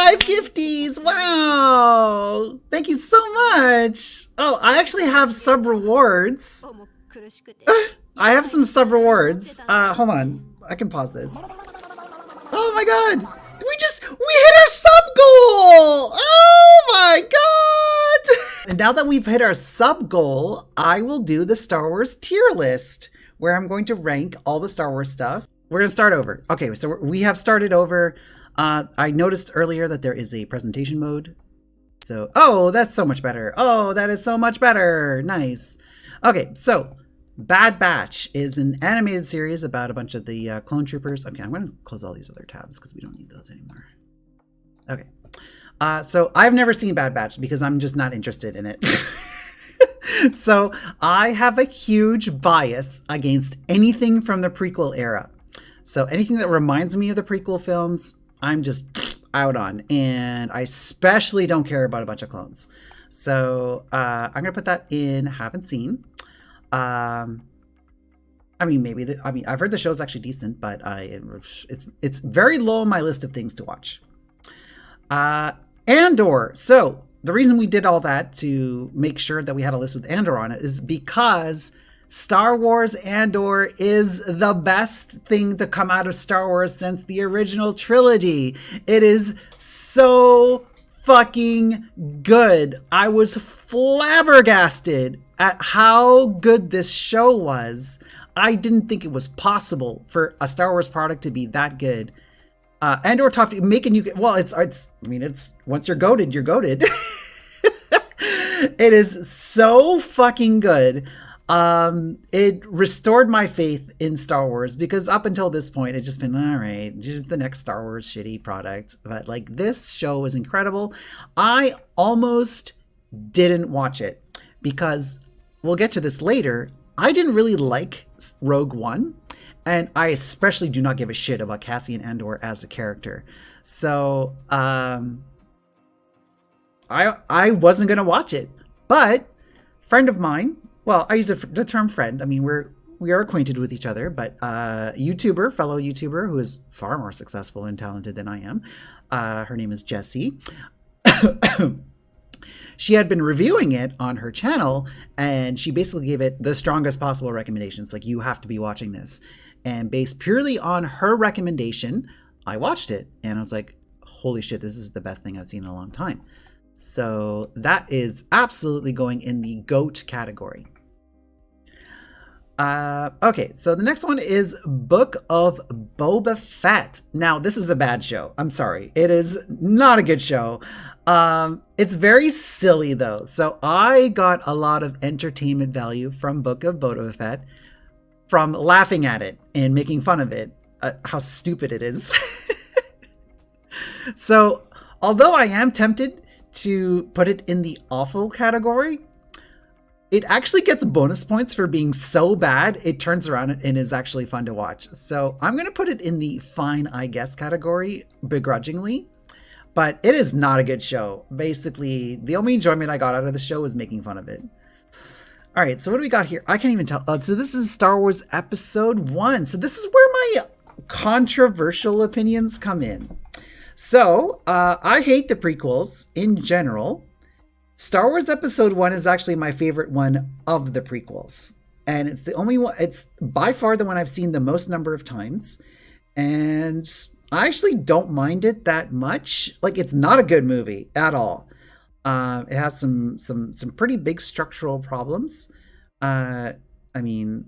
5 gifties. Wow. Thank you so much. Oh, I actually have sub rewards. I have some sub rewards. Hold on. I can pause this. Oh my god. We hit our sub goal. Oh my god. And now that we've hit our sub goal, I will do the Star Wars tier list where I'm going to rank all the Star Wars stuff. We're going to start over. Okay, so we have started over. I noticed earlier that there is a presentation mode. So, oh, that's so much better. Oh, that is so much better. Nice. Okay, so Bad Batch is an animated series about a bunch of the clone troopers. Okay, I'm going to close all these other tabs because we don't need those anymore. Okay. So I've never seen Bad Batch because I'm just not interested in it. So I have a huge bias against anything from the prequel era. So anything that reminds me of the prequel films, I'm just out on. And I especially don't care about a bunch of clones. So I'm going to put that in haven't seen. I mean, I've heard the show's actually decent, but it's very low on my list of things to watch. Andor. So the reason we did all that to make sure that we had a list with Andor on it is because Star Wars Andor is the best thing to come out of Star Wars since the original trilogy. It is so fucking good. I was flabbergasted at how good this show was. I didn't think it was possible for a Star Wars product to be that good. Andor top making you well, it's once you're goated, you're goated. It is so fucking good. It restored my faith in Star Wars because up until this point, it's just been all right, just the next Star Wars shitty product. But like this show was incredible. I almost didn't watch it because we'll get to this later. I didn't really like Rogue One. And I especially do not give a shit about Cassian Andor as a character. So I wasn't going to watch it. But friend of mine, well, I use the term friend. I mean, we are acquainted with each other, but fellow YouTuber who is far more successful and talented than I am. Her name is Jessie. She had been reviewing it on her channel, and she basically gave it the strongest possible recommendations. Like, you have to be watching this. And based purely on her recommendation, I watched it. And I was like, holy shit, this is the best thing I've seen in a long time. So that is absolutely going in the GOAT category. Okay, so the next one is Book of Boba Fett. Now, this is a bad show. I'm sorry. It is not a good show. It's very silly, though. So I got a lot of entertainment value from Book of Boba Fett from laughing at it and making fun of it, how stupid it is. So, although I am tempted to put it in the awful category, it actually gets bonus points for being so bad, it turns around and is actually fun to watch. So I'm going to put it in the fine, I guess, category, begrudgingly. But it is not a good show. Basically, the only enjoyment I got out of the show was making fun of it. All right, so what do we got here? I can't even tell. So this is Star Wars Episode 1. So this is where my controversial opinions come in. So I hate the prequels in general. Star Wars Episode 1 is actually my favorite one of the prequels. And it's the only one, it's by far the one I've seen the most number of times. And I actually don't mind it that much. Like, it's not a good movie at all. It has some pretty big structural problems. I mean,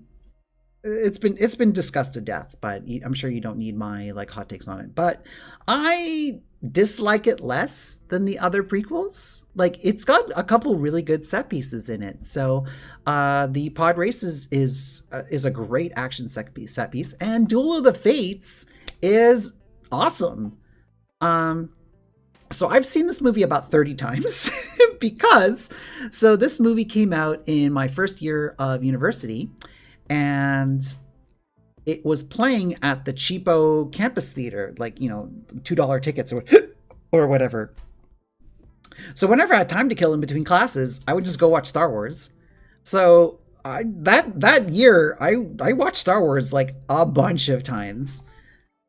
it's been discussed to death, but I'm sure you don't need my like hot takes on it. But I dislike it less than the other prequels. Like, it's got a couple really good set pieces in it. So the pod race is a great action set piece, and Duel of the Fates is awesome. So I've seen this movie about 30 times because this movie came out in my first year of university, and it was playing at the cheapo campus theater, like, $2 tickets or whatever. So whenever I had time to kill in between classes, I would just go watch Star Wars. So that year, I watched Star Wars like a bunch of times.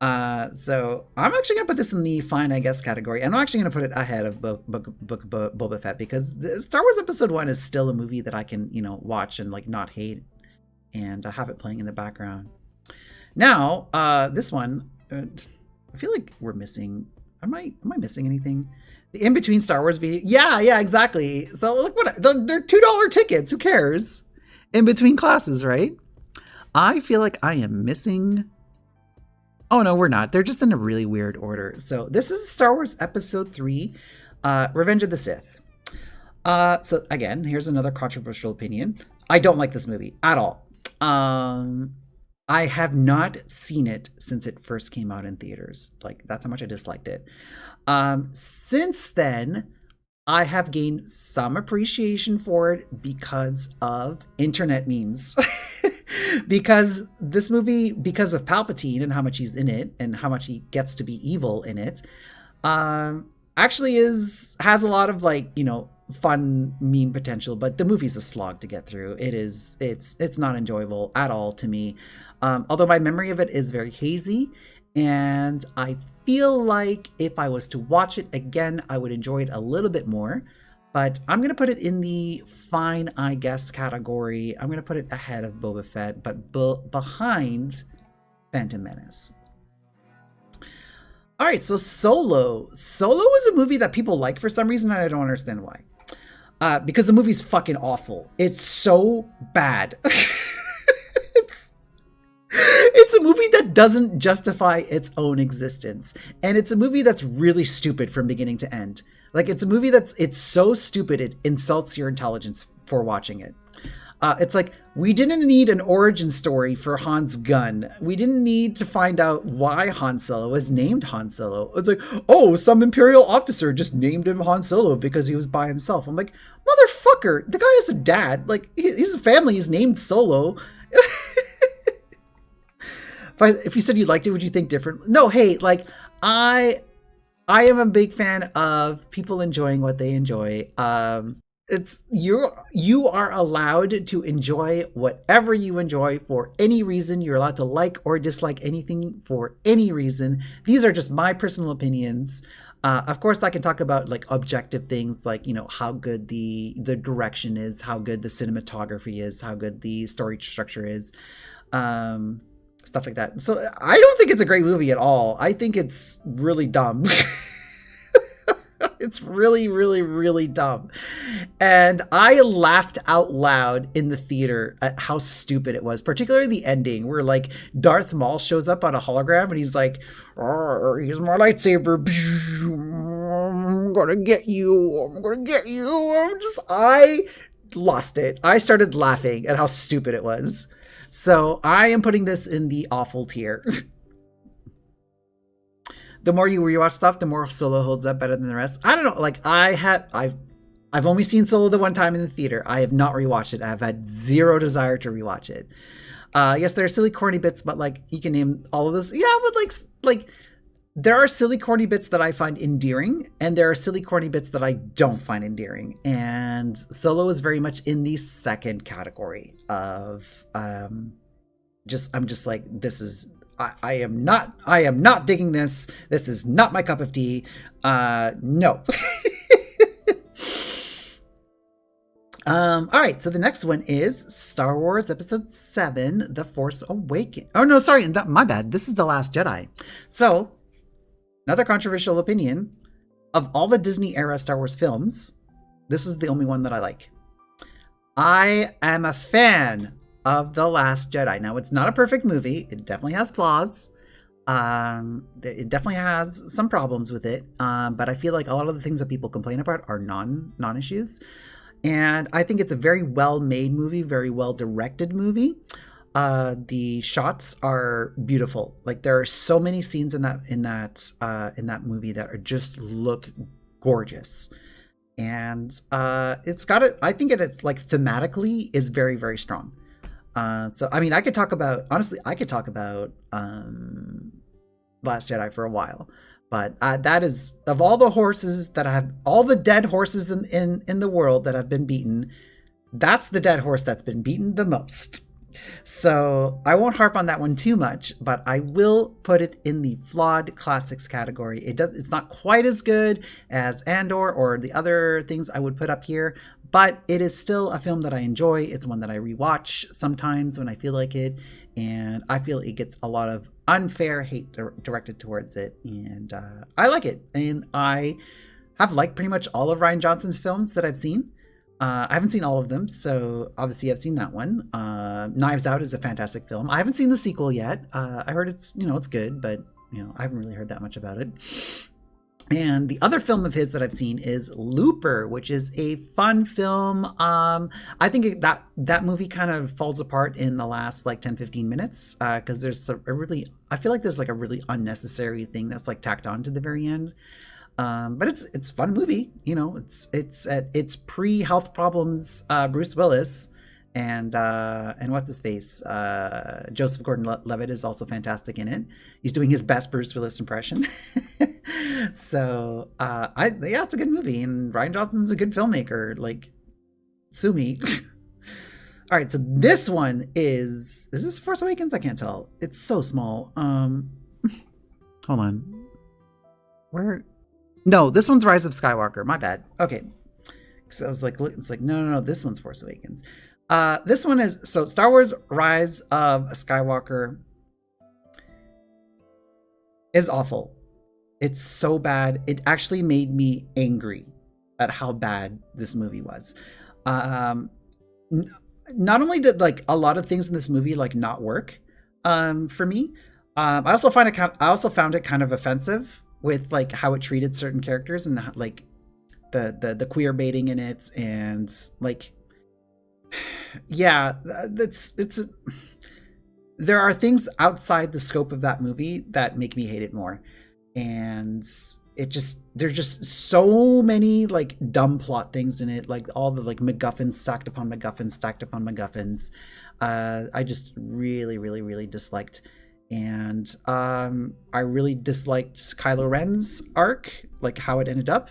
So I'm actually gonna put this in the fine, I guess, category, and I'm actually gonna put it ahead of Boba Fett because the Star Wars Episode 1 is still a movie that I can, watch and like not hate, and have it playing in the background. Now, this one, I feel like we're missing. Am I missing anything? The in between Star Wars video. Yeah, exactly. So look what they're $2 tickets. Who cares? In between classes, right? I feel like I am missing. Oh no, we're not. They're just in a really weird order. So this is Star Wars Episode 3, Revenge of the Sith. So again, here's another controversial opinion. I don't like this movie at all. I have not seen it since it first came out in theaters. Like, that's how much I disliked it. Since then, I have gained some appreciation for it because of internet memes. Because this movie, because of Palpatine and how much he's in it and how much he gets to be evil in it, actually has a lot of fun meme potential, but the movie's a slog to get through. It's not enjoyable at all to me. Although my memory of it is very hazy, and I feel like if I was to watch it again, I would enjoy it a little bit more. But I'm going to put it in the fine, I guess, category. I'm going to put it ahead of Boba Fett, but behind Phantom Menace. All right, so Solo. Solo is a movie that people like for some reason, and I don't understand why. Because the movie's fucking awful. It's so bad. It's a movie that doesn't justify its own existence. And it's a movie that's really stupid from beginning to end. Like, it's a movie it's so stupid it insults your intelligence for watching it. It's like, we didn't need an origin story for Han's gun. We didn't need to find out why Han Solo was named Han Solo. It's like, oh, some Imperial officer just named him Han Solo because he was by himself. I'm like, motherfucker, the guy has a dad. Like, his family is named Solo. If you said you liked it, would you think different? No, hey, like, I am a big fan of people enjoying what they enjoy. You are allowed to enjoy whatever you enjoy for any reason. You're allowed to like or dislike anything for any reason. These are just my personal opinions. Of course, I can talk about like objective things, like, how good the direction is, how good the cinematography is, how good the story structure is. Stuff like that. So I don't think it's a great movie at all. I think it's really dumb. It's really, really, really dumb. And I laughed out loud in the theater at how stupid it was, particularly the ending where like Darth Maul shows up on a hologram and he's like, here's my lightsaber. I'm gonna get you. I lost it. I started laughing at how stupid it was. So I am putting this in the awful tier. The more you rewatch stuff, the more Solo holds up better than the rest. I don't know. Like, I've only seen Solo the one time in the theater. I have not rewatched it. I've had zero desire to rewatch it. Yes, there are silly, corny bits, but like, you can name all of this. Yeah, but like there are silly, corny bits that I find endearing, and there are silly, corny bits that I don't find endearing. And Solo is very much in the second category of I'm just like, this is, I am not digging this. This is not my cup of tea. No. All right, so the next one is Star Wars Episode 7, The Force Awakens. Oh no, sorry, my bad. This is The Last Jedi. So, another controversial opinion, of all the Disney era Star Wars films, this is the only one that I like. I am a fan of The Last Jedi. Now, it's not a perfect movie. It definitely has flaws. It definitely has some problems with it. But I feel like a lot of the things that people complain about are non-issues. And I think it's a very well-made movie, very well-directed movie. The shots are beautiful. Like, there are so many scenes in that movie that are just look gorgeous. And it's got it. I think it's like thematically is very, very strong. So I mean, I could talk about Last Jedi for a while, but that is, of all the horses that have, all the dead horses in the world that have been beaten, that's the dead horse that's been beaten the most. So I won't harp on that one too much, but I will put it in the flawed classics category. It's not quite as good as Andor or the other things I would put up here, but it is still a film that I enjoy. It's one that I rewatch sometimes when I feel like it, and I feel it gets a lot of unfair hate directed towards it, and I like it. And I have liked pretty much all of Ryan Johnson's films that I've seen. I haven't seen all of them, so obviously I've seen that one. Knives Out is a fantastic film. I haven't seen the sequel yet. I heard it's good, but I haven't really heard that much about it. And the other film of his that I've seen is Looper, which is a fun film. I think that movie kind of falls apart in the last like 10-15 minutes because there's I feel like there's like a really unnecessary thing that's like tacked on to the very end. But it's a fun movie. It's pre health problems. Bruce Willis and what's his face? Joseph Gordon-Levitt is also fantastic in it. He's doing his best Bruce Willis impression. So it's a good movie, and Ryan Johnson's a good filmmaker. Like, sue me. All right, so this one is this Force Awakens? I can't tell. It's so small. Hold on. Where? No, this one's Rise of Skywalker. My bad. Okay. So I was like, it's like, no. This one's Force Awakens. This one is, so Star Wars Rise of Skywalker is awful. It's so bad. It actually made me angry at how bad this movie was. Not only did like a lot of things in this movie like not work for me, I also found it kind of offensive with like how it treated certain characters and like the queer baiting in it, and like there are things outside the scope of that movie that make me hate it more, and there's just so many like dumb plot things in it, like all the like MacGuffins stacked upon MacGuffins. I just really disliked. And I really disliked Kylo Ren's arc, like how it ended up.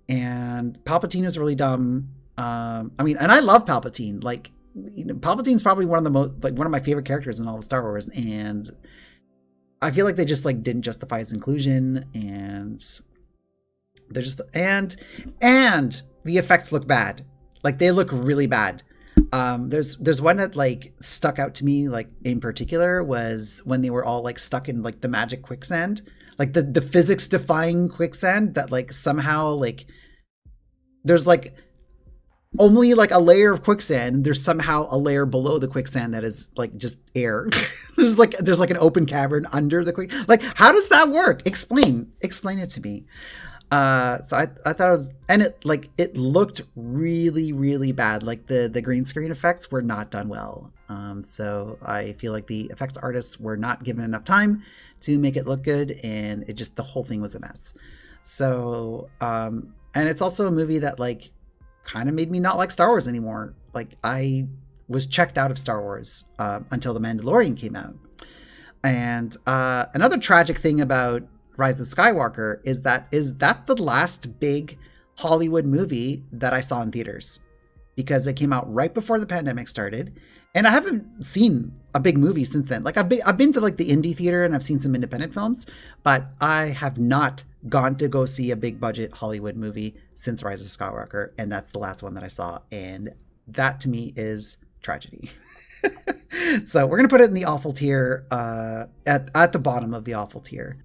And Palpatine was really dumb. And I love Palpatine. Like, Palpatine's probably one of my favorite characters in all of Star Wars. And I feel like they just like didn't justify his inclusion. And they're just and the effects look bad. Like, they look really bad. There's one that like stuck out to me, like in particular, was when they were all like stuck in like the magic quicksand, like the physics defying quicksand that like somehow like there's like only like a layer of quicksand. There's somehow a layer below the quicksand that is like just air. there's like an open cavern under the like, how does that work? Explain it to me. So I thought it was, and it looked really bad. Like the green screen effects were not done well. So I feel like the effects artists were not given enough time to make it look good, and the whole thing was a mess. So, and it's also a movie that like kind of made me not like Star Wars anymore. Like, I was checked out of Star Wars until The Mandalorian came out. And another tragic thing about Rise of Skywalker is that's the last big Hollywood movie that I saw in theaters, because it came out right before the pandemic started, and I haven't seen a big movie since then. Like, I've been to like the indie theater and I've seen some independent films, but I have not gone to go see a big budget Hollywood movie since Rise of Skywalker, and that's the last one that I saw, and that to me is tragedy. So we're gonna put it in the awful tier, at the bottom of the awful tier.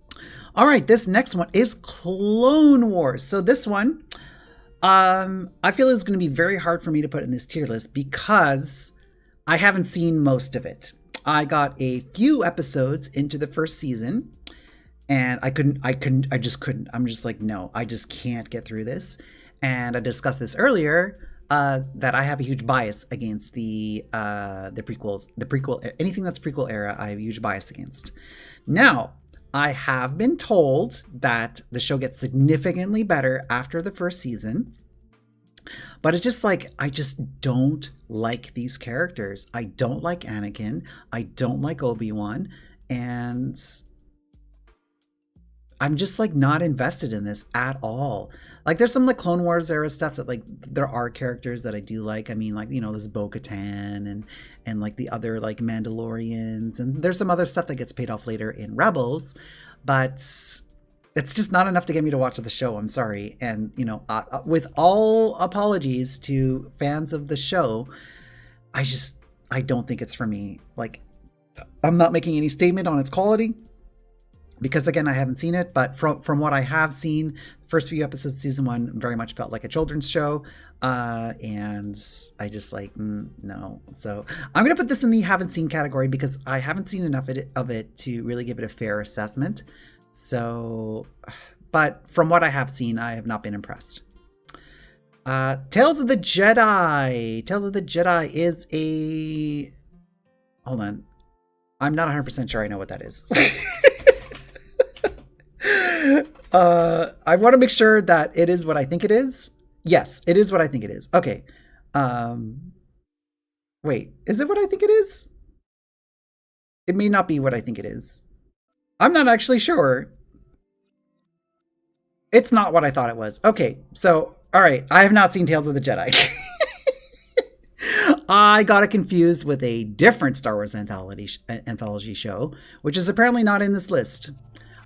All right, this next one is Clone Wars. So this one, I feel is going to be very hard for me to put in this tier list because I haven't seen most of it. I got a few episodes into the first season, and I just couldn't. I'm just like, no, I just can't get through this. And I discussed this earlier, that I have a huge bias against the prequel, anything that's prequel era, I have a huge bias against. Now, I have been told that the show gets significantly better after the first season, but it's just like, I just don't like these characters. I don't like Anakin. I don't like Obi-Wan. And I'm just like not invested in this at all. Like there's some like Clone Wars era stuff that like there are characters that I do like. I mean, like, you know, there's Bo-Katan and like the other like Mandalorians, and there's some other stuff that gets paid off later in Rebels, but it's just not enough to get me to watch the show. I'm sorry. And, you know, with all apologies to fans of the show, I don't think it's for me. Like, I'm not making any statement on its quality because, again, I haven't seen it. But from what I have seen, first few episodes of season 1 very much felt like a children's show. And I just like, no. So I'm going to put this in the haven't seen category because I haven't seen enough of it to really give it a fair assessment. So, but from what I have seen, I have not been impressed. Tales of the Jedi. Tales of the Jedi is a... Hold on. I'm not 100% sure I know what that is. I want to make sure that it is what I think it is. Yes, it is what I think it is. Okay. Wait, is it what I think it is? It may not be what I think it is. I'm not actually sure. It's not what I thought it was. Okay, so, all right. I have not seen Tales of the Jedi. I got it confused with a different Star Wars anthology show, which is apparently not in this list.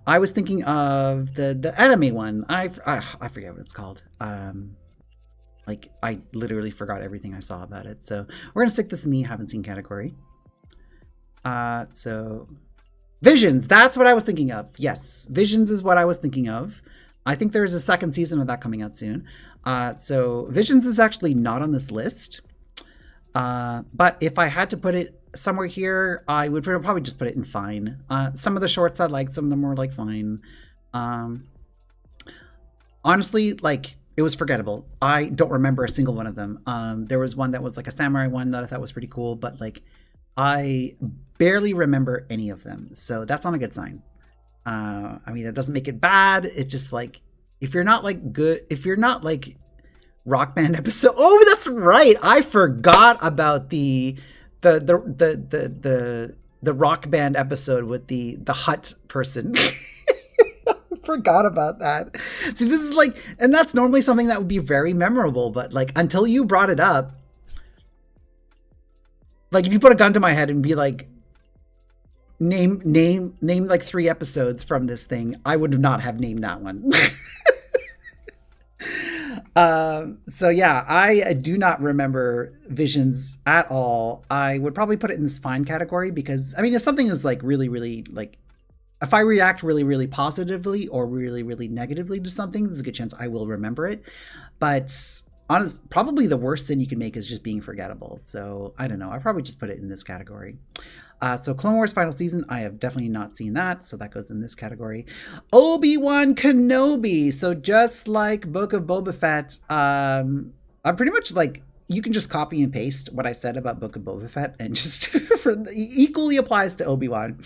I was thinking of the anime one. I forget what it's called. Like, I literally forgot everything I saw about it. So we're going to stick this in the haven't seen category. So... Visions, that's what I was thinking of. Yes, Visions is what I was thinking of. I think there's a second season of that coming out soon. So Visions is actually not on this list. But if I had to put it somewhere here, I would probably just put it in fine. Some of the shorts I liked, some of them were like fine. Honestly, like, it was forgettable. I don't remember a single one of them. There was one that was like a samurai one that I thought was pretty cool, but like, I barely remember any of them, so that's not a good sign. I mean, that doesn't make it bad. It's just like, if you're not like good, if you're not like Rock Band episode. Oh, that's right. I forgot about the Rock Band episode with the hut person. Forgot about that. See, this is like, and that's normally something that would be very memorable, but like until you brought it up. Like, if you put a gun to my head and be like, name like 3 episodes from this thing, I would not have named that one. So yeah, I do not remember Visions at all. I would probably put it in this fine category because, I mean, if something is like really, really like, if I react really, really positively or really, really negatively to something, there's a good chance I will remember it. But probably the worst sin you can make is just being forgettable. So I don't know. I probably just put it in this category. So Clone Wars final season, I have definitely not seen that. So that goes in this category. Obi-Wan Kenobi. So just like Book of Boba Fett, I'm pretty much like, you can just copy and paste what I said about Book of Boba Fett and just equally applies to Obi-Wan.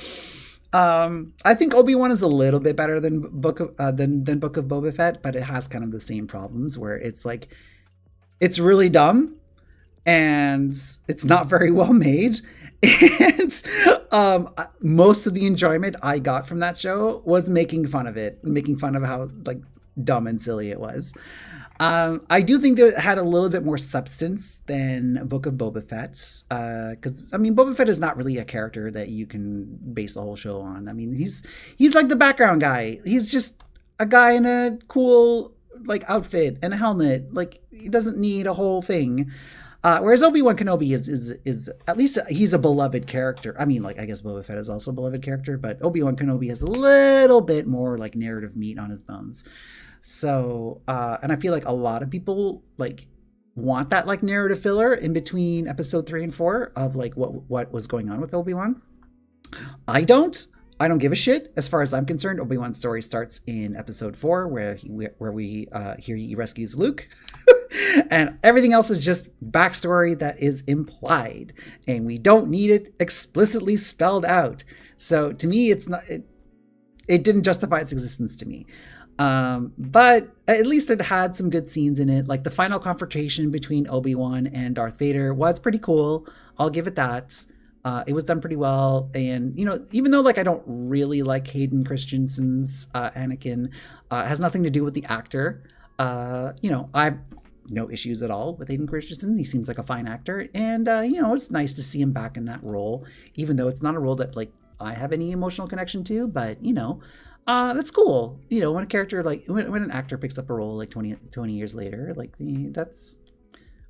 I think Obi-Wan is a little bit better than Book of Boba Fett, but it has kind of the same problems where it's like, it's really dumb and it's not very well made. And most of the enjoyment I got from that show was making fun of it, making fun of how like dumb and silly it was. I do think that it had a little bit more substance than Book of Boba Fett's, because I mean, Boba Fett is not really a character that you can base a whole show on. I mean, he's like the background guy. He's just a guy in a cool like outfit and a helmet. Like, he doesn't need a whole thing. Whereas Obi-Wan Kenobi is at least he's a beloved character. I mean, like, I guess Boba Fett is also a beloved character, but Obi-Wan Kenobi has a little bit more like narrative meat on his bones. So, and I feel like a lot of people like want that like narrative filler in between episode 3 and 4 of like what was going on with Obi-Wan. I don't give a shit. As far as I'm concerned, Obi-Wan's story starts in episode 4 where we hear he rescues Luke. And everything else is just backstory that is implied, and we don't need it explicitly spelled out. So to me, it's not, it didn't justify its existence to me. But at least it had some good scenes in it. Like the final confrontation between Obi-Wan and Darth Vader was pretty cool. I'll give it that. It was done pretty well, and even though like I don't really like Hayden Christensen's Anakin, it has nothing to do with the actor. I've no issues at all with Hayden Christensen. He seems like a fine actor, and it's nice to see him back in that role, even though it's not a role that like I have any emotional connection to. But that's cool. When a character like when an actor picks up a role like 20 years later, like that's.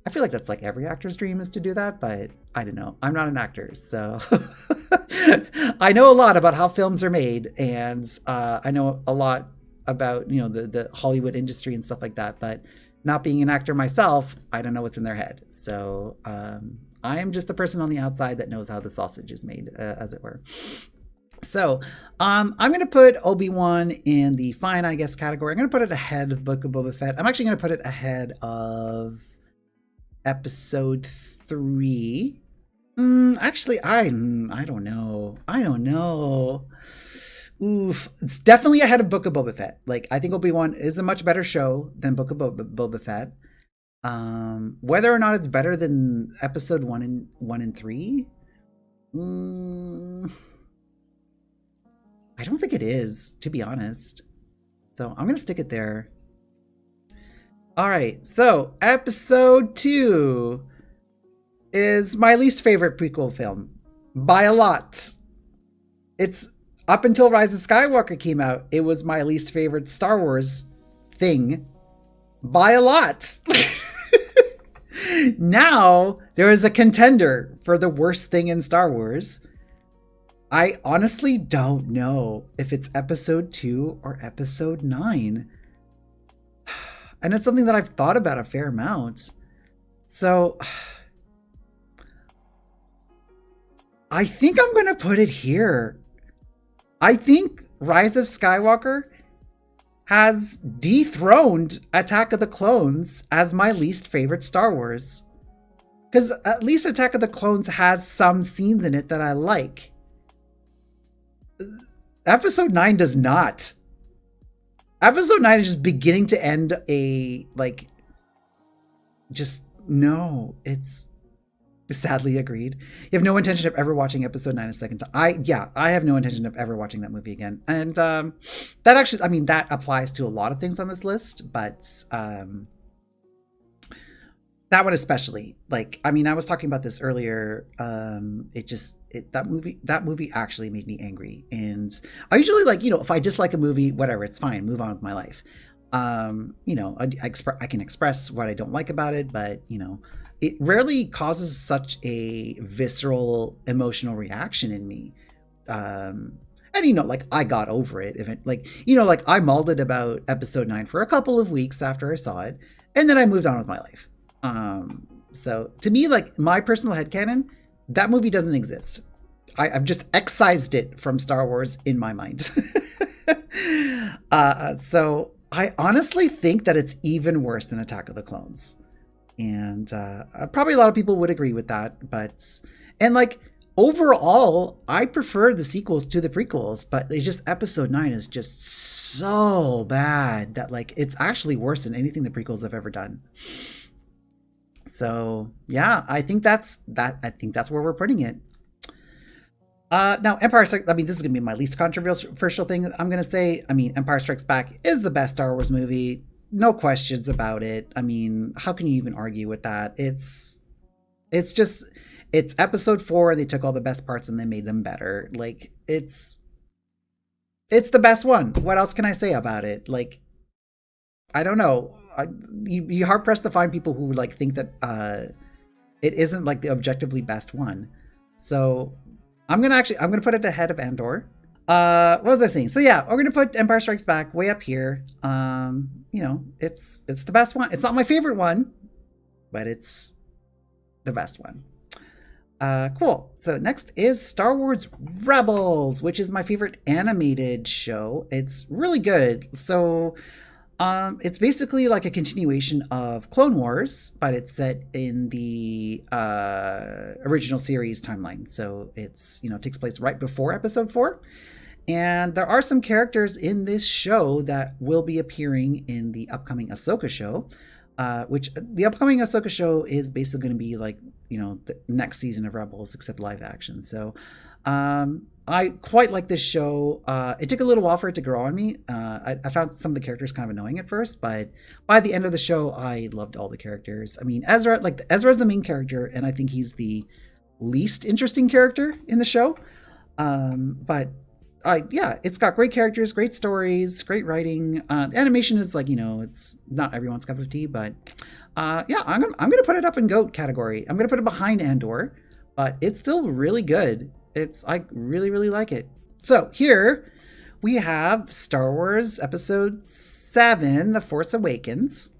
I feel like that's like every actor's dream is to do that, but I don't know. I'm not an actor, so I know a lot about how films are made, and I know a lot about the Hollywood industry and stuff like that. But not being an actor myself, I don't know what's in their head. So I am just a person on the outside that knows how the sausage is made, as it were. So I'm going to put Obi-Wan in the fine, I guess, category. I'm going to put it ahead of Book of Boba Fett. I'm actually going to put it ahead of Episode 3. Actually, I don't know. Oof. It's definitely ahead of Book of Boba Fett. Like, I think Obi-Wan is a much better show than Book of Boba Fett. Whether or not it's better than Episode 1 and 3, I don't think it is, to be honest. So I'm gonna stick it there. All right, so Episode 2 is my least favorite prequel film by a lot. It's up until Rise of Skywalker came out, it was my least favorite Star Wars thing by a lot. Now there is a contender for the worst thing in Star Wars. I honestly don't know if it's Episode 2 or Episode 9. And it's something that I've thought about a fair amount. So I think I'm going to put it here. I think Rise of Skywalker has dethroned Attack of the Clones as my least favorite Star Wars. Because at least Attack of the Clones has some scenes in it that I like. Episode 9 does not. Episode 9 is just beginning to end it's sadly agreed. You have no intention of ever watching Episode 9 a second time. I have no intention of ever watching that movie again. And that applies to a lot of things on this list, but that one especially. I was talking about this earlier. That movie actually made me angry. And I usually if I dislike a movie, whatever, it's fine, move on with my life. I can express what I don't like about it, but it rarely causes such a visceral emotional reaction in me. And I got over it. I mulled it about Episode 9 for a couple of weeks after I saw it, and then I moved on with my life. So to me, my personal headcanon, that movie doesn't exist. I've just excised it from Star Wars in my mind. So I honestly think that it's even worse than Attack of the Clones. And probably a lot of people would agree with that. Overall, I prefer the sequels to the prequels, but it's just Episode 9 is just so bad that it's actually worse than anything the prequels have ever done. So yeah, I think that's where we're putting it. Now Empire Strikes, this is gonna be my least controversial thing I'm gonna say. Empire Strikes Back is the best Star Wars movie, no questions about it. How can you even argue with that? It's Episode 4, and they took all the best parts and they made them better. It's the best one. What else can I say about it? I don't know. You're hard pressed to find people who think that it isn't the objectively best one. So I'm gonna put it ahead of Andor. What was I saying? So yeah, we're gonna put Empire Strikes Back way up here. It's the best one. It's not my favorite one, but it's the best one. Cool. So next is Star Wars Rebels, which is my favorite animated show. It's really good. So it's basically like a continuation of Clone Wars, but it's set in the original series timeline. So it's, takes place right before Episode 4. And there are some characters in this show that will be appearing in the upcoming Ahsoka show. which the upcoming Ahsoka show is basically going to be like, you know, the next season of Rebels except live action. So I quite like this show. It took a little while for it to grow on me. I found some of the characters kind of annoying at first, but by the end of the show, I loved all the characters. I mean, Ezra, like Ezra's the main character, and I think he's the least interesting character in the show. But yeah, it's got great characters, great stories, great writing. The animation is like, you know, it's not everyone's cup of tea, but yeah, I'm gonna put it up in GOAT category. I'm gonna put it behind Andor, but it's still really good. I really, really like it. So here we have Star Wars Episode 7, The Force Awakens.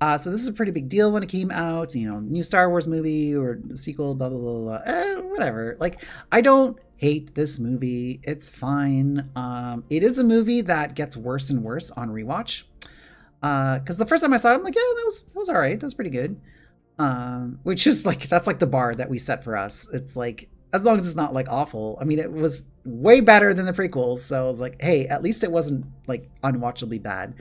So this is a pretty big deal when it came out. You know, new Star Wars movie or sequel, blah, blah, blah, blah. Whatever. Like, I don't hate this movie. It's fine. It is a movie that gets worse and worse on rewatch. Because the first time I saw it, I'm like, yeah, that was all right. That was pretty good. Which is like, that's like the bar that we set for us. It's like, as long as it's not like awful. I mean, it was way better than the prequels. So I was like, hey, at least it wasn't like unwatchably bad.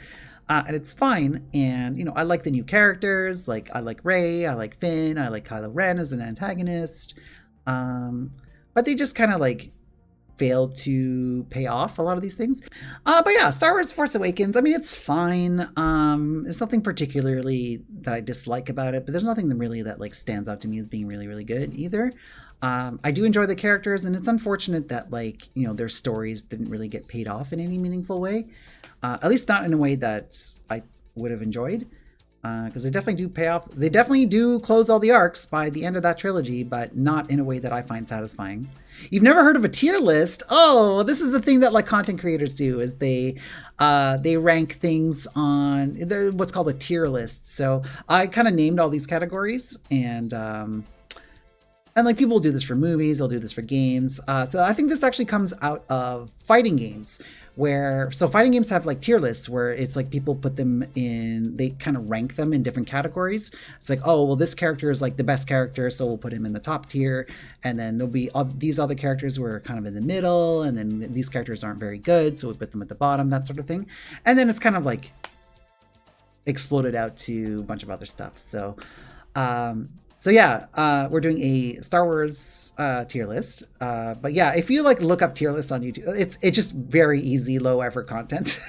And it's fine. And, you know, I like the new characters. Like, I like Rey, I like Finn, I like Kylo Ren as an antagonist. But they just kind of like failed to pay off a lot of these things. But yeah, Star Wars Force Awakens, I mean, it's fine. There's nothing particularly that I dislike about it, but there's nothing that really that like stands out to me as being really, really good either. I do enjoy the characters, and it's unfortunate that, like, you know, their stories didn't really get paid off in any meaningful way. At least not in a way that I would have enjoyed. Because they definitely do pay off. They definitely do close all the arcs by the end of that trilogy, but not in a way that I find satisfying. You've never heard of a tier list? Oh, this is a thing that like content creators do, is they rank things on what's called a tier list. So I kind of named all these categories, and like people will do this for movies, they'll do this for games. So I think this actually comes out of fighting games, so fighting games have like tier lists where it's like people put them in, they kind of rank them in different categories. It's like, oh, well, this character is like the best character, so we'll put him in the top tier. And then there'll be these other characters who are kind of in the middle, and then these characters aren't very good, so we put them at the bottom, that sort of thing. And then it's kind of like exploded out to a bunch of other stuff. So yeah, we're doing a Star Wars tier list. But yeah, if you like look up tier lists on YouTube, it's just very easy, low effort content.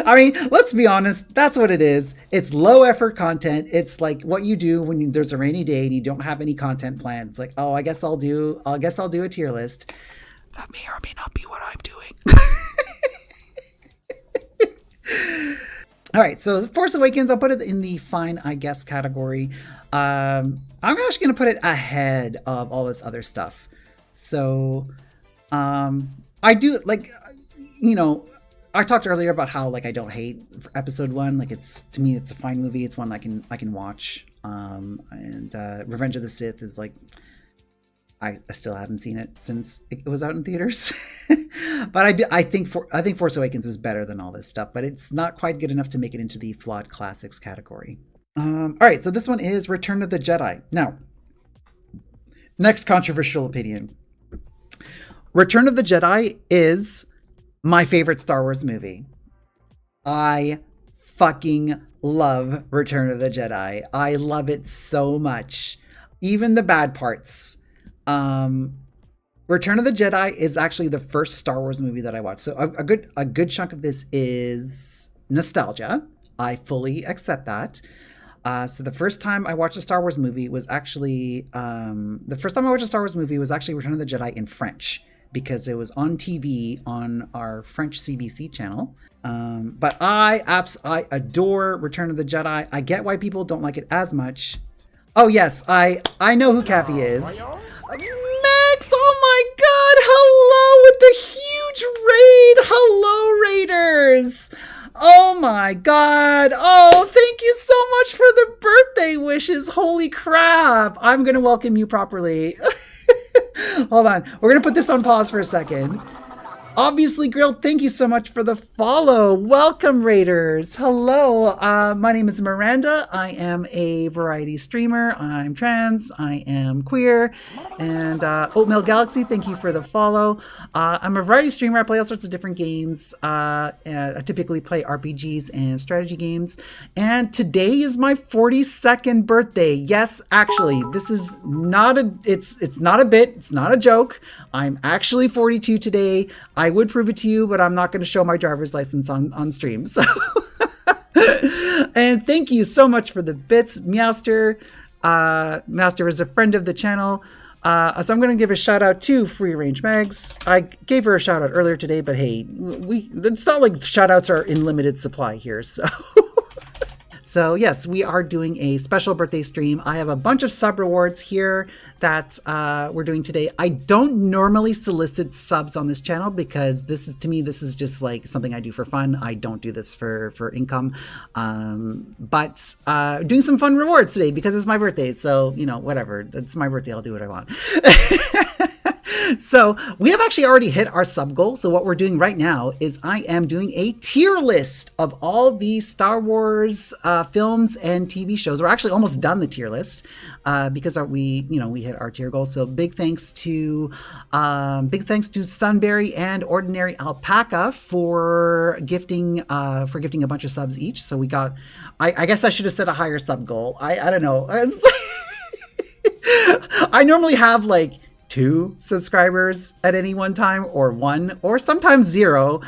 I mean, let's be honest, that's what it is. It's low effort content. It's like what you do when there's a rainy day and you don't have any content planned. It's like, oh, I guess I'll do a tier list. That may or may not be what I'm doing. All right, so Force Awakens, I'll put it in the fine, I guess, category. I'm actually going to put it ahead of all this other stuff. So I do, like, you know, I talked earlier about how, like, I don't hate Episode 1. Like, to me, it's a fine movie. It's one I can watch. And Revenge of the Sith is, like, I still haven't seen it since it was out in theaters. But I think Force Awakens is better than all this stuff, but it's not quite good enough to make it into the flawed classics category. All right, so this one is Return of the Jedi. Now, next controversial opinion. Return of the Jedi is my favorite Star Wars movie. I fucking love Return of the Jedi. I love it so much. Even the bad parts. Return of the Jedi is actually the first Star Wars movie that I watched. So a good chunk of this is nostalgia. I fully accept that. So the first time I watched a Star Wars movie was actually Return of the Jedi in French, because it was on TV on our French CBC channel. But I adore Return of the Jedi. I get why people don't like it as much. Oh yes, I know who Kathy is. Max, oh my god, hello with the huge raid. Hello, Raiders. Oh my god. Oh, thank you so much for the birthday wishes. Holy crap. I'm going to welcome you properly. Hold on. We're going to put this on pause for a second. Obviously Grilled, thank you so much for the follow. Welcome, Raiders. Hello, my name is Miranda. I am a variety streamer. I'm trans. I am queer. And Oatmeal Galaxy, thank you for the follow. I'm a variety streamer. I play all sorts of different games. I typically play RPGs and strategy games. And today is my 42nd birthday. Yes, actually, this is not it's not a bit. It's not a joke. I'm actually 42 today. I would prove it to you, but I'm not going to show my driver's license on stream. So, and thank you so much for the bits, Meowster. Meowster is a friend of the channel. So I'm going to give a shout out to Free Range Mags. I gave her a shout out earlier today, but hey, it's not like shout outs are in limited supply here. So. So yes, we are doing a special birthday stream. I have a bunch of sub rewards here that we're doing today. I don't normally solicit subs on this channel because this is, to me, this is just like something I do for fun. I don't do this for income. But doing some fun rewards today because it's my birthday. So, you know, whatever. It's my birthday. I'll do what I want. So we have actually already hit our sub goal. So what we're doing right now is I am doing a tier list of all the Star Wars films and TV shows. We're actually almost done the tier list because we hit our tier goal. So big thanks to Sun Berry and OrdinaryAlpaca for gifting a bunch of subs each. So we got, I guess I should have set a higher sub goal. I don't know. I normally have like 2 subscribers at any one time, or 1, or sometimes 0.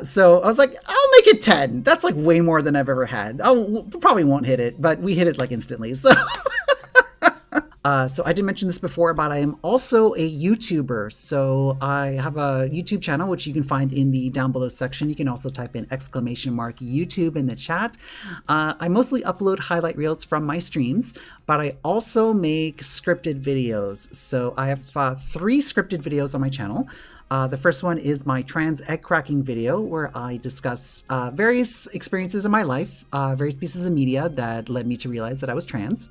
So I was like, I'll make it 10. That's like way more than I've ever had. Probably won't hit it, but we hit it like instantly. So. So I didn't mention this before, but I am also a YouTuber. So I have a YouTube channel, which you can find in the down below section. You can also type in !YouTube in the chat. I mostly upload highlight reels from my streams, but I also make scripted videos. So I have 3 scripted videos on my channel. The first one is my trans egg cracking video, where I discuss various experiences in my life, various pieces of media that led me to realize that I was trans.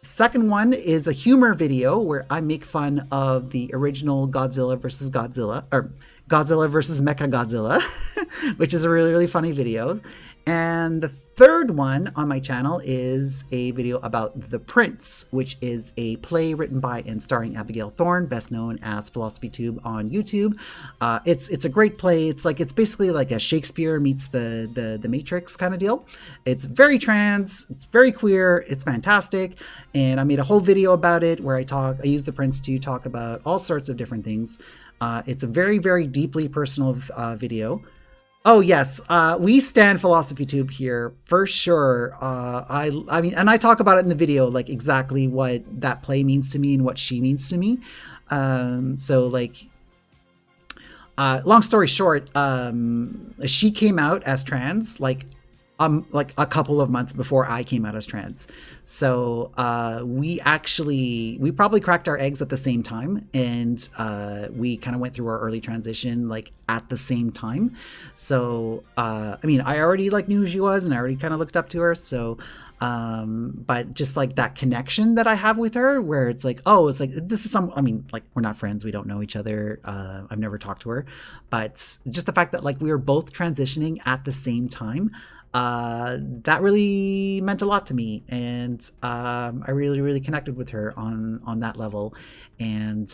Second one is a humor video where I make fun of the original Godzilla versus Godzilla, or Godzilla versus Mechagodzilla, which is a really, really funny video. And the third one on my channel is a video about The Prince, which is a play written by and starring Abigail Thorne, best known as PhilosophyTube on YouTube. It's a great play. It's basically like a Shakespeare meets the Matrix kind of deal. It's very trans, it's very queer, it's fantastic, and I made a whole video about it where I use The Prince to talk about all sorts of different things. It's a very, very deeply personal video. Oh yes, we stand PhilosophyTube here for sure. I mean, and I talk about it in the video, like exactly what that play means to me and what she means to me. So like, long story short, she came out as trans like a couple of months before I came out as trans. So we probably cracked our eggs at the same time, and we kind of went through our early transition like at the same time. So I mean, I already like knew who she was, and I already kind of looked up to her. So but just like that connection that I have with her, where it's like, oh, it's like, this is I mean, like, we're not friends, we don't know each other, I've never talked to her, but just the fact that like we were both transitioning at the same time, that really meant a lot to me, and I really, really connected with her on that level. And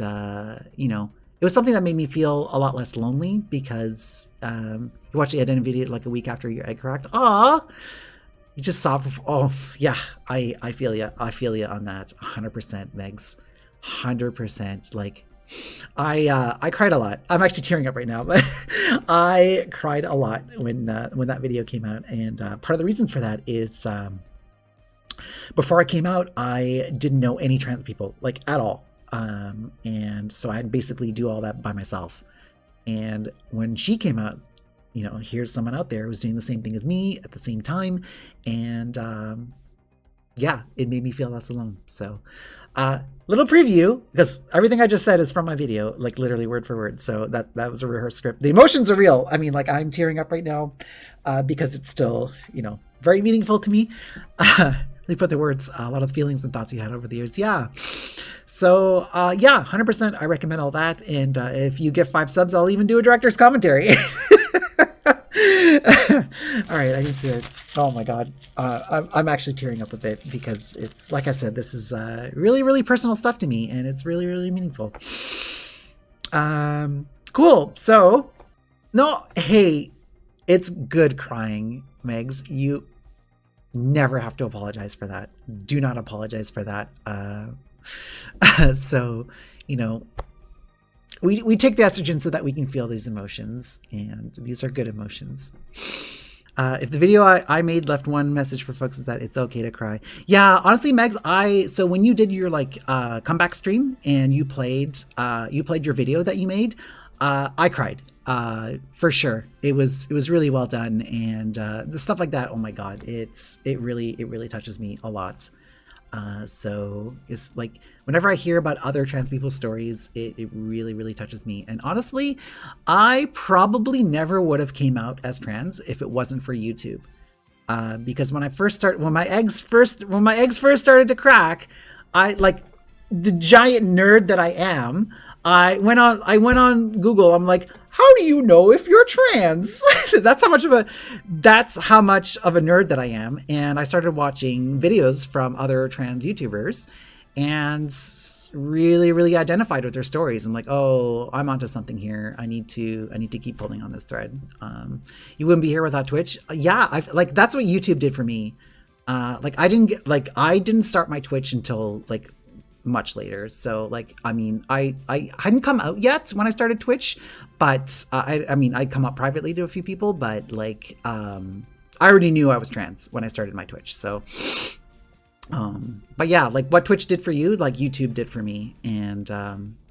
you know, it was something that made me feel a lot less lonely, because you watch the edited video like a week after your egg cracked. You just saw, oh yeah, I feel you on that 100%, Megs, 100%. Like, I cried a lot. I'm actually tearing up right now, but I cried a lot when that video came out. And part of the reason for that is before I came out, I didn't know any trans people, like, at all. And so I had to basically do all that by myself. And when she came out, you know, here's someone out there who's doing the same thing as me at the same time. And yeah, it made me feel less alone. So little preview, because everything I just said is from my video, like literally word for word. So that was a rehearsed script. The emotions are real. I mean, like, I'm tearing up right now because it's still, you know, very meaningful to me. really put the words, a lot of the feelings and thoughts you had over the years. Yeah. So, yeah, 100%. I recommend all that. And if you get 5 subs, I'll even do a director's commentary. All right, I need to. Oh my god, I'm actually tearing up a bit because it's like I said, this is really, really personal stuff to me, and it's really, really meaningful. Cool. So, no, hey, it's good crying, Megs. You never have to apologize for that. Do not apologize for that. So, you know, we take the estrogen so that we can feel these emotions, and these are good emotions. If the video I made left one message for folks, is that it's okay to cry. Yeah, honestly, Megs, so when you did your like comeback stream and you played your video that you made, I cried for sure. It was really well done, and the stuff like that. Oh my god, it really touches me a lot. So it's like whenever I hear about other trans people's stories, it really touches me. And honestly, I probably never would have came out as trans if it wasn't for YouTube. Because when my eggs first started to crack, I, like the giant nerd that I am, I went on Google. I'm like, how do you know if you're trans? That's how much of a nerd that I am. And I started watching videos from other trans YouTubers and really identified with their stories. I'm like, oh, I'm onto something here. I need to keep pulling on this thread. You wouldn't be here without Twitch. Yeah, that's what YouTube did for me. I didn't start my Twitch until like much later. So like, I mean, I hadn't come out yet when I started Twitch, but I'd come out privately to a few people, but like, I already knew I was trans when I started my Twitch. So, but yeah, like what Twitch did for you, like YouTube did for me. And,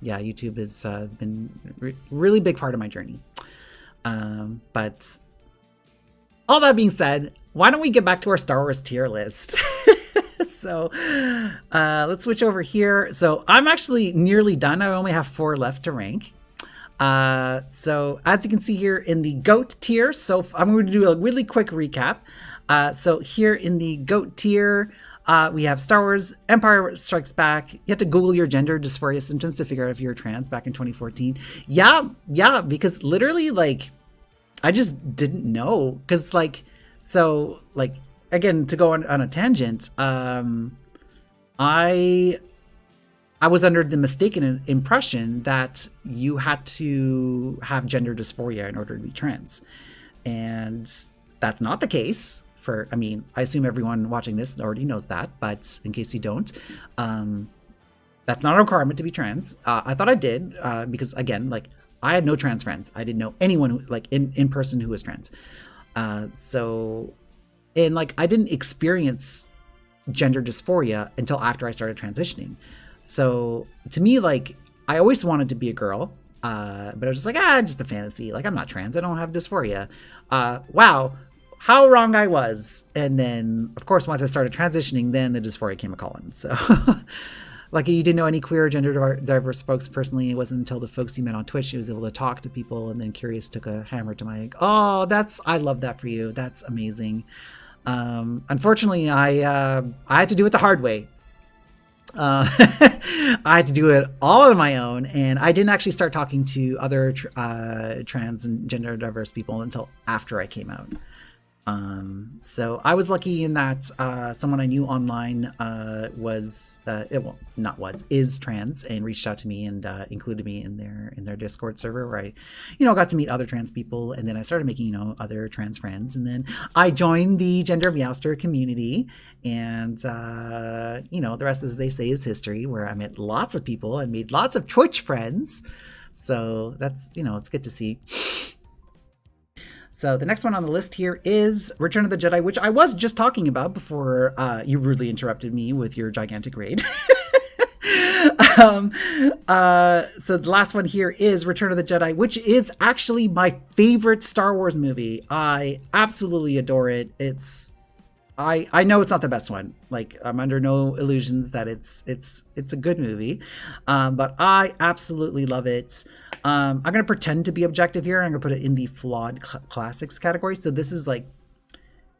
yeah, YouTube has been really big part of my journey. But all that being said, why don't we get back to our Star Wars tier list? So let's switch over here. So I'm actually nearly done. I only have 4 left to rank. So as you can see here in the GOAT tier, so I'm going to do a really quick recap. So here in the GOAT tier, we have Star Wars, Empire Strikes Back. You have to Google your gender dysphoria symptoms to figure out if you're trans back in 2014. Yeah, because literally, like, I just didn't know. Because, like, so, like, again, to go on a tangent, I was under the mistaken impression that you had to have gender dysphoria in order to be trans. And that's not the case. I assume everyone watching this already knows that, but in case you don't, that's not a requirement to be trans. I thought I did, because again, like, I had no trans friends. I didn't know anyone who, like, in person who was trans. And like, I didn't experience gender dysphoria until after I started transitioning. So to me, like, I always wanted to be a girl, but I was just like, just a fantasy. Like, I'm not trans. I don't have dysphoria. Wow, how wrong I was. And then, of course, once I started transitioning, then the dysphoria came a-calling. So, like, you didn't know any queer or gender diverse folks personally. It wasn't until the folks you met on Twitch you was able to talk to people. And then Curious took a hammer to my, I love that for you. That's amazing. Unfortunately, I had to do it the hard way. I had to do it all on my own, and I didn't actually start talking to other trans and gender diverse people until after I came out. So I was lucky in that someone I knew online is trans and reached out to me and included me in their Discord server where I, got to meet other trans people, and then I started making, other trans friends, and then I joined the Gender Meowster community, and the rest, as they say, is history, where I met lots of people and made lots of Twitch friends. So that's, it's good to see. So the next one on the list here is Return of the Jedi, which I was just talking about before you rudely interrupted me with your gigantic raid. So the last one here is Return of the Jedi, which is actually my favorite Star Wars movie. I absolutely adore it. I know it's not the best one. Like, I'm under no illusions that it's a good movie, but I absolutely love it. I'm gonna pretend to be objective here. I'm gonna put it in the flawed classics category. So this is like,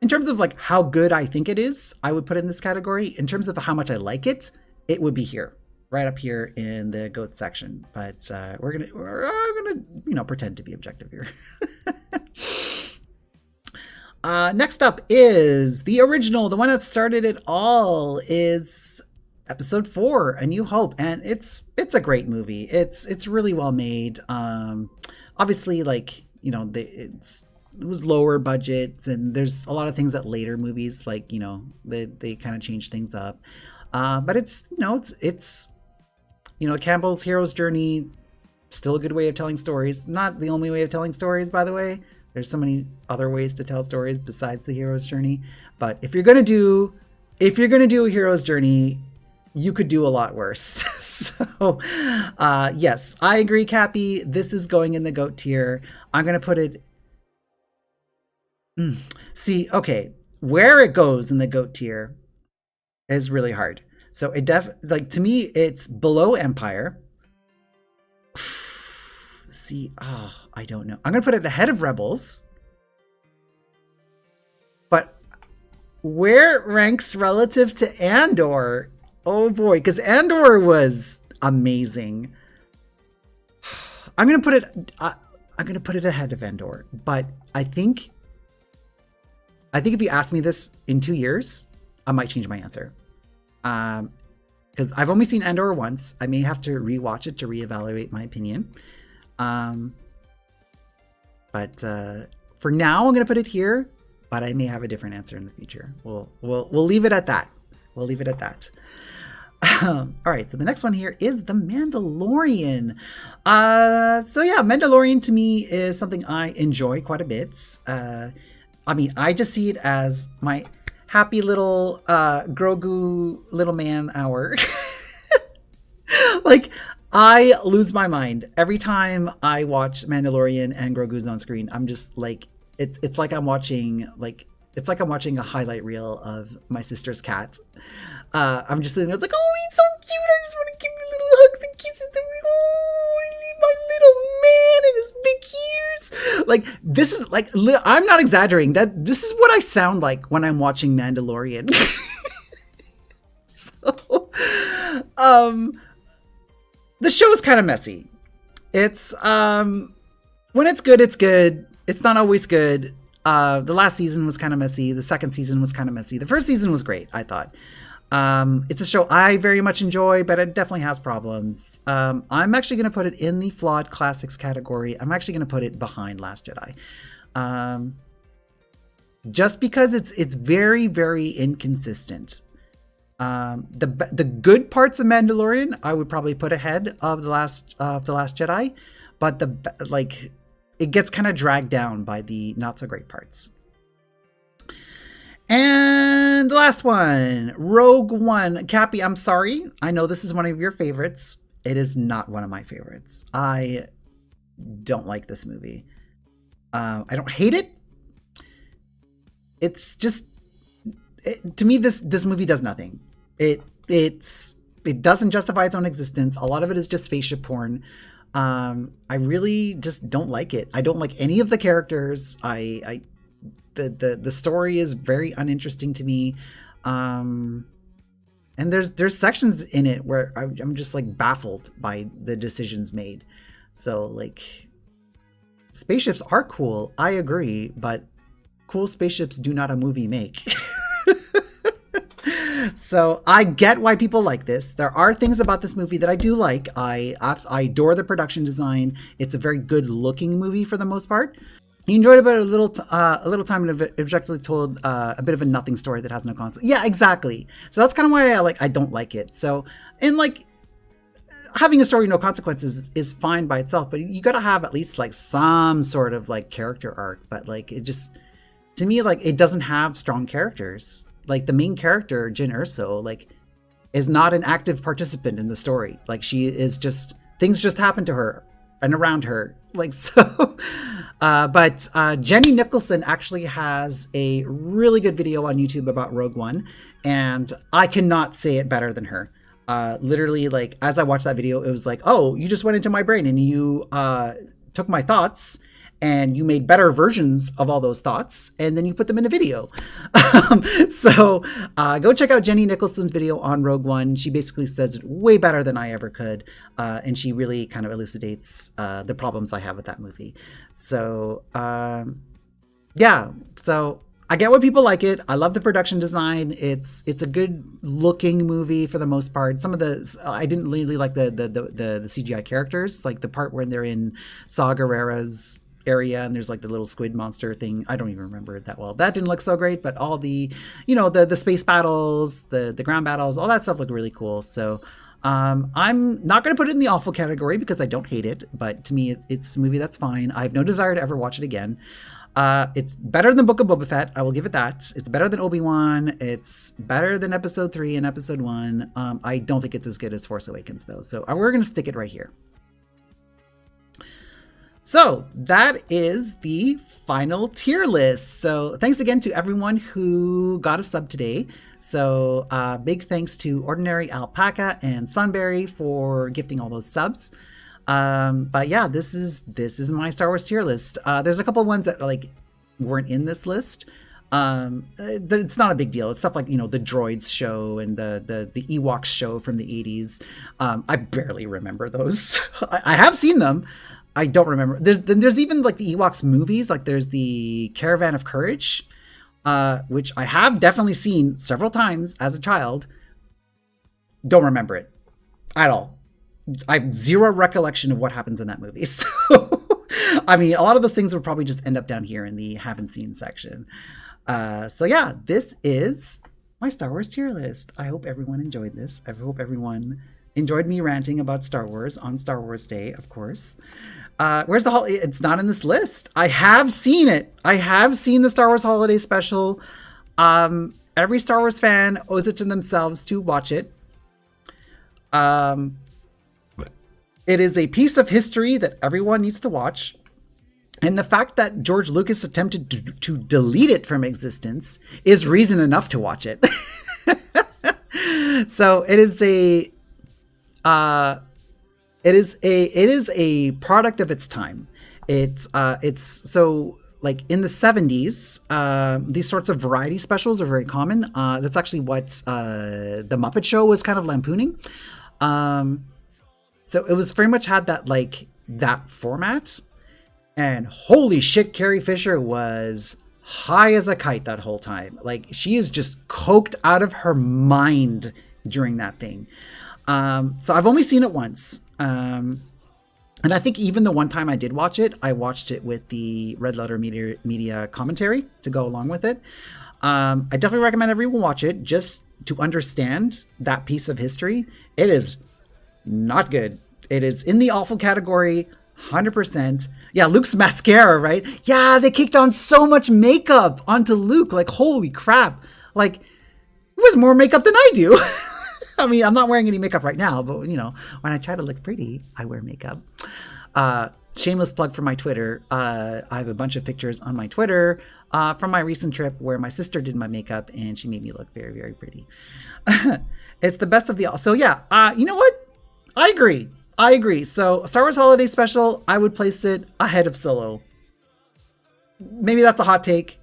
in terms of like how good I think it is, I would put it in this category. In terms of how much I like it, it would be here, right up here in the GOAT section. But we're gonna pretend to be objective here. Next up is the original, the one that started it all, is Episode 4, A New Hope, and it's a great movie. It's really well made. Obviously, like, you know, it was lower budget, and there's a lot of things that later movies, like, you know, they kind of change things up. But it's Campbell's hero's journey, still a good way of telling stories. Not the only way of telling stories, by the way. There's so many other ways to tell stories besides the hero's journey. But if you're gonna do a hero's journey, you could do a lot worse. So, yes, I agree, Cappy. This is going in the GOAT tier. I'm gonna put it. See, okay, where it goes in the GOAT tier is really hard. So to me, it's below Empire. See, I don't know. I'm gonna put it ahead of Rebels. But where it ranks relative to Andor? Oh boy, because Andor was amazing. I'm gonna put it ahead of Andor. But I think if you ask me this in 2 years, I might change my answer. Because I've only seen Andor once. I may have to rewatch it to reevaluate my opinion. But for now, I'm gonna put it here. But I may have a different answer in the future. We'll leave it at that. We'll leave it at that. All right, so the next one here is The Mandalorian. So yeah, Mandalorian to me is something I enjoy quite a bit. I mean, I just see it as my happy little Grogu little man hour. Like, I lose my mind every time I watch Mandalorian and Grogu's on screen. I'm just like, it's like I'm watching a highlight reel of my sister's cat. I'm just sitting there, it's like, oh, he's so cute. I just want to give him little hugs and kisses. Oh, I need my little man and his big ears. Like, this is like, I'm not exaggerating. This is what I sound like when I'm watching Mandalorian. So, the show is kind of messy. It's when it's good, it's good. It's not always good. The last season was kind of messy. The second season was kind of messy. The first season was great, I thought. It's a show I very much enjoy, but it definitely has problems. I'm actually going to put it in the flawed classics category. I'm actually going to put it behind Last Jedi. Just because it's very, very inconsistent. The good parts of Mandalorian I would probably put ahead of the Last Jedi, but it gets kind of dragged down by the not so great parts. And the last one, Rogue One. Cappy, I'm sorry. I know this is one of your favorites. It is not one of my favorites. I don't like this movie. I don't hate it. It's just, to me, this movie does nothing. It doesn't justify its own existence. A lot of it is just spaceship porn. I really just don't like it. I don't like any of the characters. The story is very uninteresting to me. And there's sections in it where I'm just like baffled by the decisions made. So like, spaceships are cool. I agree, but cool spaceships do not a movie make. So I get why people like this. There are things about this movie that I do like. I adore the production design. It's a very good looking movie for the most part. You enjoyed about a little time and objectively told a bit of a nothing story that has no concept. Yeah, exactly. So that's kind of why I don't like it. So, and like, having a story with no consequences is fine by itself, but you gotta have at least like some sort of like character arc. But like, it just, to me, like, it doesn't have strong characters. Like, the main character, Jyn Erso, like, is not an active participant in the story. Like, she is just, things just happen to her and around her. Like, so, but Jenny Nicholson actually has a really good video on YouTube about Rogue One, and I cannot say it better than her. Literally, like, as I watched that video, it was like, oh, you just went into my brain and you took my thoughts and you made better versions of all those thoughts, and then you put them in a video. So go check out Jenny Nicholson's video on Rogue One. She basically says it way better than I ever could, and she really kind of elucidates the problems I have with that movie. So yeah, so I get why people like it. I love the production design. It's a good looking movie for the most part. Some of the I didn't really like the CGI characters, like the part when they're in Saw Gerrera's area and there's like the little squid monster thing. I don't even remember it that well. That didn't look so great, but all the, you know, the space battles, the ground battles, all that stuff looked really cool. So I'm not going to put it in the awful category because I don't hate it, but to me it's a movie that's fine. I have no desire to ever watch it again. It's better than Book of Boba Fett. I will give it that. It's better than Obi-Wan. It's better than Episode 3 and Episode 1. I don't think it's as good as Force Awakens, though. So we're going to stick it right here. So that is the final tier list. So thanks again to everyone who got a sub today. So big thanks to OrdinaryAlpaca and Sun Berry for gifting all those subs. But yeah, this is my Star Wars tier list. There's a couple of ones that like weren't in this list. It's not a big deal. It's stuff like, you know, the Droids show and the Ewoks show from the 80s. I barely remember those. I have seen them. I don't remember. There's even like the Ewoks movies. Like there's the Caravan of Courage, which I have definitely seen several times as a child. Don't remember it at all. I have zero recollection of what happens in that movie. So, I mean, a lot of those things would probably just end up down here in the haven't seen section. So yeah, this is my Star Wars tier list. I hope everyone enjoyed this. I hope everyone enjoyed me ranting about Star Wars on Star Wars Day, of course. Where's the holiday? It's not in this list. I have seen it. I have seen the Star Wars Holiday Special. Every Star Wars fan owes it to themselves to watch it. It is a piece of history that everyone needs to watch. And the fact that George Lucas attempted to delete it from existence is reason enough to watch it. So it is a product of its time. It's so like in the 70s, these sorts of variety specials are very common. That's actually what the Muppet Show was kind of lampooning. So it was very much had that format, and holy shit, Carrie Fisher was high as a kite that whole time. Like she is just coked out of her mind during that thing. So I've only seen it once. And I think even the one time I did watch it, I watched it with the Red Letter Media commentary to go along with it. I definitely recommend everyone watch it just to understand that piece of history. It is not good. It is in the awful category, 100%. Yeah, Luke's mascara, right? Yeah, they kicked on so much makeup onto Luke. Like, holy crap. Like, it was more makeup than I do. I mean, I'm not wearing any makeup right now, but, you know, when I try to look pretty, I wear makeup. Shameless plug for my Twitter. I have a bunch of pictures on my Twitter from my recent trip where my sister did my makeup and she made me look very, very pretty. It's the best of the all. So yeah, you know what? I agree. So Star Wars Holiday Special, I would place it ahead of Solo. Maybe that's a hot take.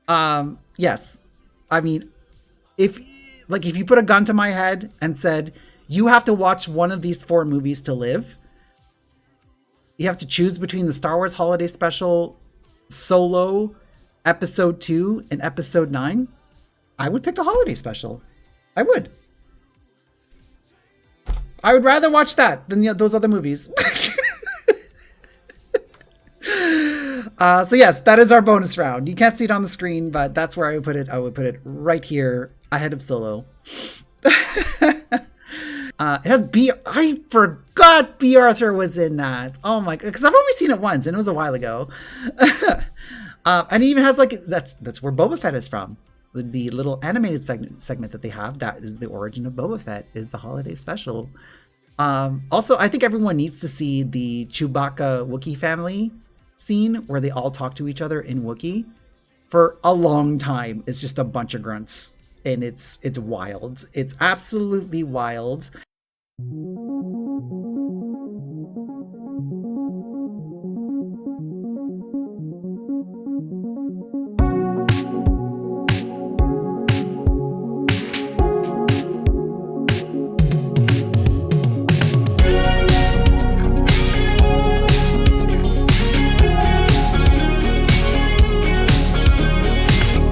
Yes. I mean, if you put a gun to my head and said, you have to watch one of these 4 movies to live, you have to choose between the Star Wars Holiday Special, Solo, Episode 2, and Episode 9, I would pick the Holiday Special. I would. I would rather watch that than those other movies. So yes, that is our bonus round. You can't see it on the screen, but that's where I would put it. I would put it right here ahead of Solo. It has B. I forgot B. Arthur was in that. Oh my god, because I've only seen it once and it was a while ago. And it even has that's where Boba Fett is from. The little animated segment that they have, that is the origin of Boba Fett, is the holiday special. Also, I think everyone needs to see the Chewbacca Wookiee family scene where they all talk to each other in Wookiee for a long time. It's just a bunch of grunts, and it's wild. It's absolutely wild.